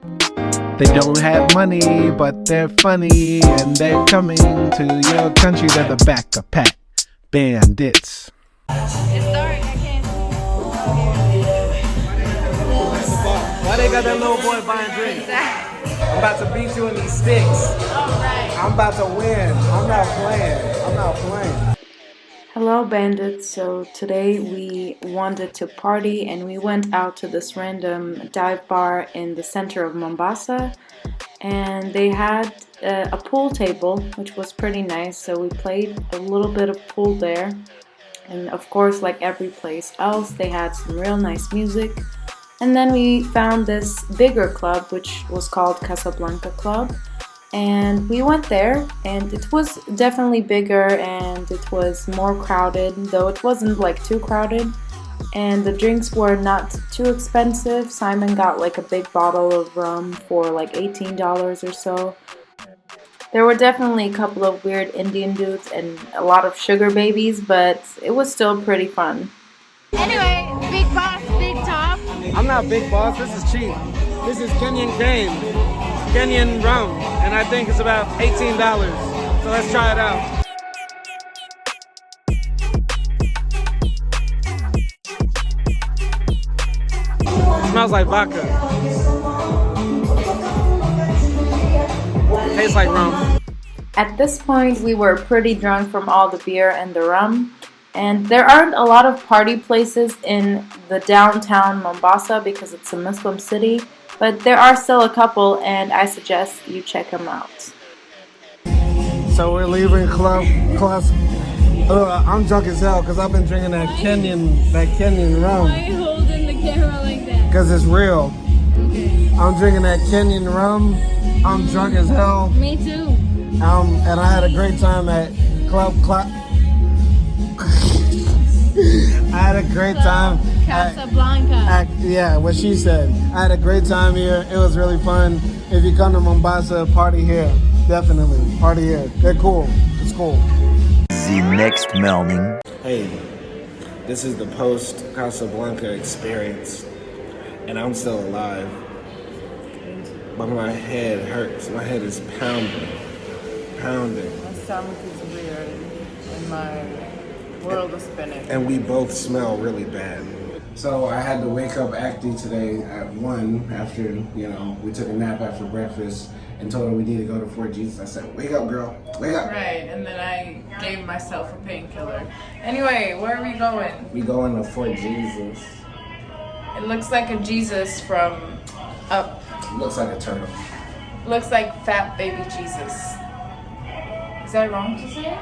They don't have money, but they're funny, and they're coming to your country. They're the backpack bandits. It's dark, I can't Why they got that little boy buying drinks? I'm about to beat you in these sticks. Alright. I'm about to win. I'm not playing. Hello bandits, so today we wanted to party and we went out to this random dive bar in the center of Mombasa, and they had a pool table which was pretty nice, so we played a little bit of pool there, and of course, like every place else, they had some real nice music. And then we found this bigger club which was called Casablanca Club, and we went there, and it was definitely bigger and it was more crowded, though it wasn't like too crowded, and the drinks were not too expensive. Simon got like a big bottle of rum for like $18 or so. There were definitely a couple of weird Indian dudes and a lot of sugar babies, but it was still pretty fun. Anyway, big boss, big top. I'm not big boss. This is cheap. This is Kenyan game, Kenyan rum, and I think it's about $18. So let's try it out. It smells like vodka. Tastes like rum. At this point, we were pretty drunk from all the beer and the rum, and there aren't a lot of party places in the downtown Mombasa because it's a Muslim city, but there are still a couple, and I suggest you check them out. So we're leaving class. I'm drunk as hell because I've been drinking that Kenyan rum. Why are you holding the camera like that? Because it's real. Okay. I'm drinking that Kenyan rum. I'm drunk as hell. Me too. And I had a great time at Club. I had a great time Casablanca. yeah, what she said. I had a great time here. It was really fun. If you come to Mombasa, party here. Definitely. Party here. They're cool. It's cool. The next morning. Hey, this is the post Casablanca experience. And I'm still alive. But my head hurts. My head is pounding. My stomach is weird and my world is spinning. And we both smell really bad. So I had to wake up acting today at 1 after, we took a nap after breakfast and told her we need to go to Fort Jesus. I said, wake up, girl, wake up. Right, and then I gave myself a painkiller. Anyway, where are we going? We going to Fort Jesus. It looks like a Jesus from up. Looks like a turtle. Looks like fat baby Jesus. Is that wrong to say?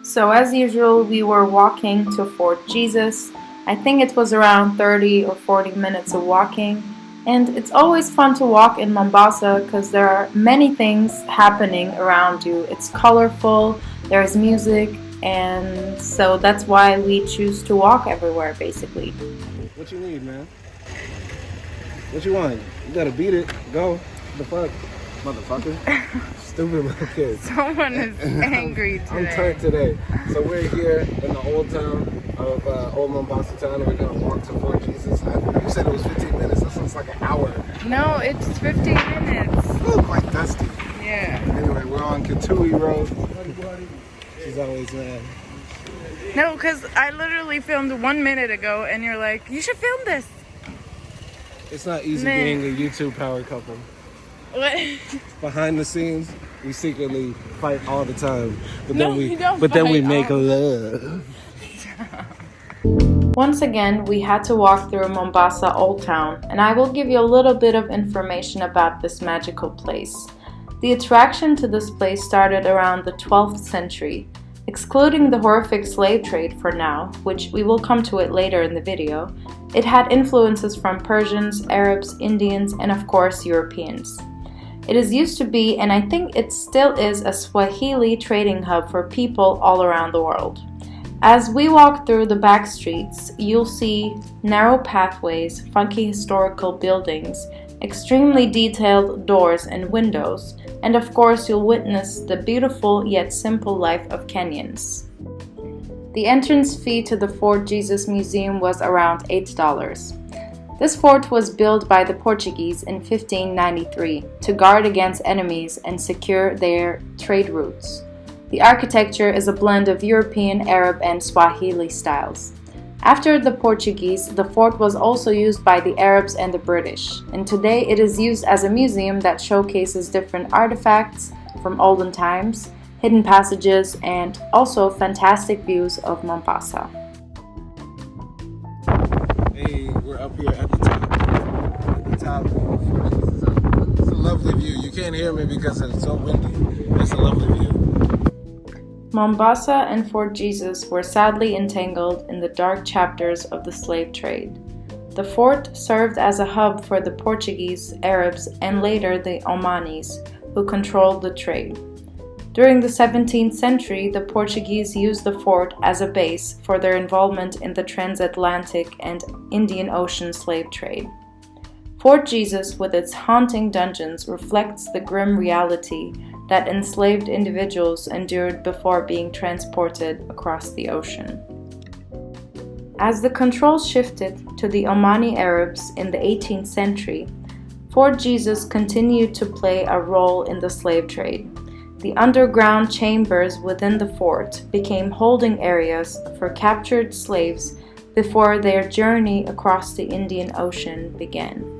So as usual, we were walking to Fort Jesus. I think it was around 30 or 40 minutes of walking. And it's always fun to walk in Mombasa because there are many things happening around you. It's colorful, there's music, and so that's why we choose to walk everywhere, basically. What you need, man? What you want? You gotta beat it. Go. The fuck? Motherfucker. Stupid little kid. Someone is angry today. I'm turned today. So we're here in the old town of Old Mombasa town, and we're gonna walk to Fort Jesus. You said it was 15 minutes. This looks like an hour. No, it's 15 minutes. Ooh, quite dusty. Yeah. Anyway, we're on Katui Road. She's always mad. No, because I literally filmed 1 minute ago, and you're like, you should film this. It's not easy Man. being a YouTube power couple. What? Behind the scenes, we secretly fight all the time. But No, then we we don't but then we fight make all- love. Once again, we had to walk through Mombasa Old Town, and I will give you a little bit of information about this magical place. The attraction to this place started around the 12th century. Excluding the horrific slave trade for now, which we will come to it later in the video, it had influences from Persians, Arabs, Indians, and of course Europeans. It is used to be, and I think it still is, a Swahili trading hub for people all around the world. As we walk through the back streets, you'll see narrow pathways, funky historical buildings, extremely detailed doors and windows, and of course you'll witness the beautiful yet simple life of Kenyans. The entrance fee to the Fort Jesus Museum was around $8. This fort was built by the Portuguese in 1593 to guard against enemies and secure their trade routes. The architecture is a blend of European, Arab, and Swahili styles. After the Portuguese, the fort was also used by the Arabs and the British, and today it is used as a museum that showcases different artifacts from olden times, hidden passages, and also fantastic views of Mombasa. Hey, we're up here at the top. At the top. It's a lovely view. You can't hear me because it's so windy. It's a lovely view. Mombasa and Fort Jesus were sadly entangled in the dark chapters of the slave trade. The fort served as a hub for the Portuguese, Arabs, and later the Omanis, who controlled the trade. During the 17th century, the Portuguese used the fort as a base for their involvement in the transatlantic and Indian Ocean slave trade. Fort Jesus, with its haunting dungeons, reflects the grim reality that enslaved individuals endured before being transported across the ocean. As the control shifted to the Omani Arabs in the 18th century, Fort Jesus continued to play a role in the slave trade. The underground chambers within the fort became holding areas for captured slaves before their journey across the Indian Ocean began.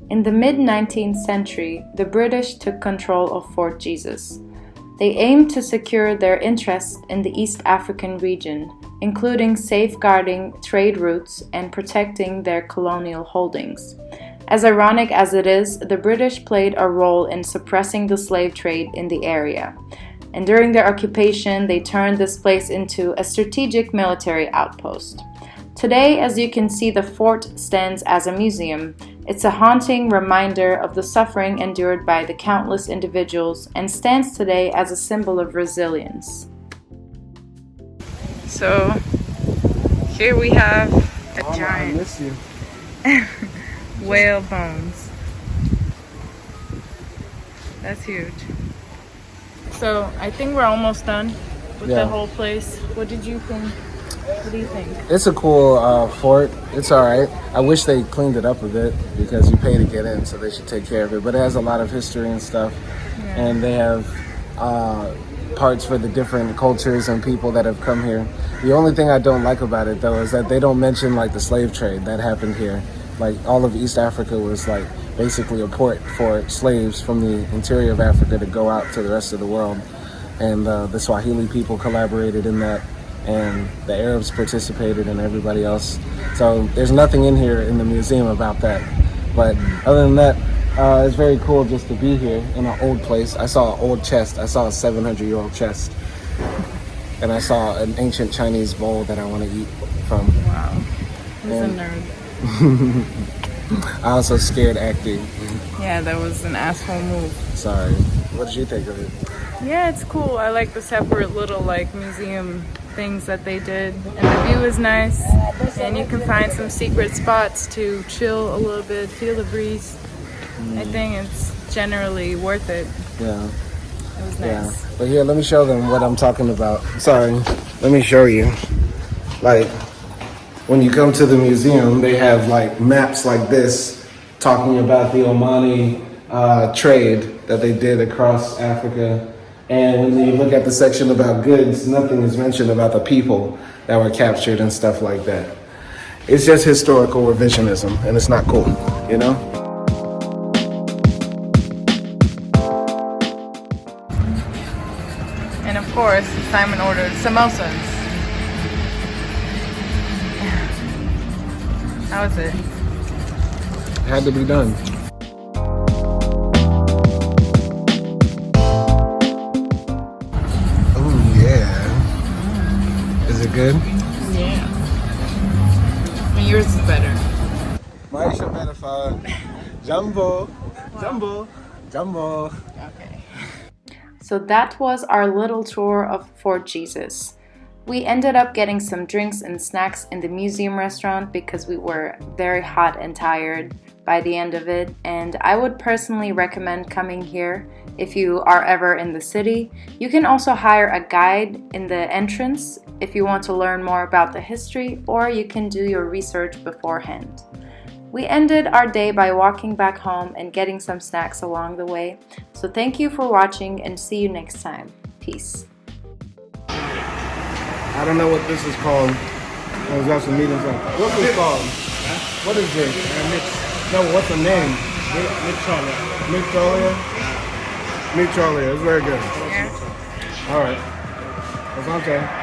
In the mid-19th century, the British took control of Fort Jesus. They aimed to secure their interests in the East African region, including safeguarding trade routes and protecting their colonial holdings. As ironic as it is, the British played a role in suppressing the slave trade in the area. And during their occupation, they turned this place into a strategic military outpost. Today, as you can see, the fort stands as a museum. It's a haunting reminder of the suffering endured by the countless individuals and stands today as a symbol of resilience. So, here we have a giant I miss you. whale bones. That's huge. So I think we're almost done with the whole place. What did you think? What do you think? It's a cool fort. It's all right. I wish they cleaned it up a bit because you pay to get in, so they should take care of it. But it has a lot of history and stuff, and they have parts for the different cultures and people that have come here. The only thing I don't like about it, though, is that they don't mention like the slave trade that happened here. Like all of East Africa was like basically a port for slaves from the interior of Africa to go out to the rest of the world. And the Swahili people collaborated in that, and the Arabs participated, and everybody else. So there's nothing in here in the museum about that. But other than that, it's very cool just to be here in an old place. I saw an old chest. I saw a 700-year-old chest. And I saw an ancient Chinese bowl that I want to eat from. Wow. He's a nerd. I also scared acting. Yeah, that was an asshole move. Sorry. What did you think of it? Yeah, it's cool. I like the separate little like museum things that they did, and the view is nice, and you can find some secret spots to chill a little bit, feel the breeze. I think it's generally worth it. Yeah. It was nice. Yeah. But here, let me show them what I'm talking about. Sorry. Let me show you. Like, when you come to the museum, they have like maps like this talking about the Omani trade that they did across Africa. And when you look at the section about goods, nothing is mentioned about the people that were captured and stuff like that. It's just historical revisionism, and it's not cool, you know? And of course, Simon ordered samosas. How was it? It had to be done. Oh, yeah. Is it good? Yeah. I mean, yours is better. Maisha Metaphor. Jumbo. Jumbo. Jumbo. Okay. So that was our little tour of Fort Jesus. We ended up getting some drinks and snacks in the museum restaurant because we were very hot and tired by the end of it, and I would personally recommend coming here if you are ever in the city. You can also hire a guide in the entrance if you want to learn more about the history, or you can do your research beforehand. We ended our day by walking back home and getting some snacks along the way. So thank you for watching and see you next time. Peace. I don't know what this is called. There's got some meetings on. What's this called? What is this? No, what's the name? Mixolia. Mixolia. It's very good. Yeah. All right. That's okay.